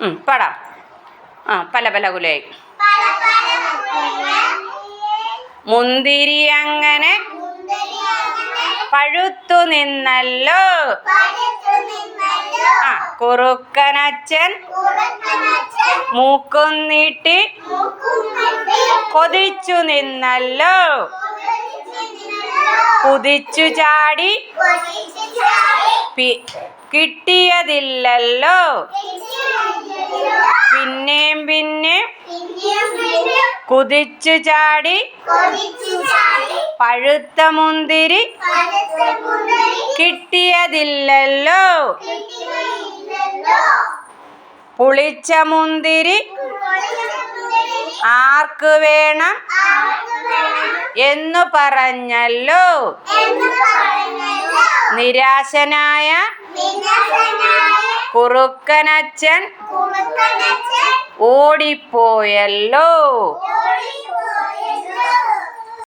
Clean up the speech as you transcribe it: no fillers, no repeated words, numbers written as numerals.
പാടാം. പല പല കുലയായി. മുന്തിരി അങ്ങനെ പഴുത്തു നിന്നല്ലോ. കുറുക്കനച്ഛൻ മൂക്കും നീട്ടി കൊതിച്ചു നിന്നല്ലോ. കുതിച്ചു ചാടി കിട്ടിയതില്ലല്ലോ. പിന്നെയും പിന്നെയും കുതിച്ചു ചാടി പഴുത്ത മുന്തിരി കിട്ടിയതില്ലല്ലോ. പുളിച്ച മുന്തിരി ആർക്ക് വേണം എന്നു പറഞ്ഞല്ലോ. നിരാശനായ കുറുക്കനച്ഛൻ ഓടിപ്പോയല്ലോ.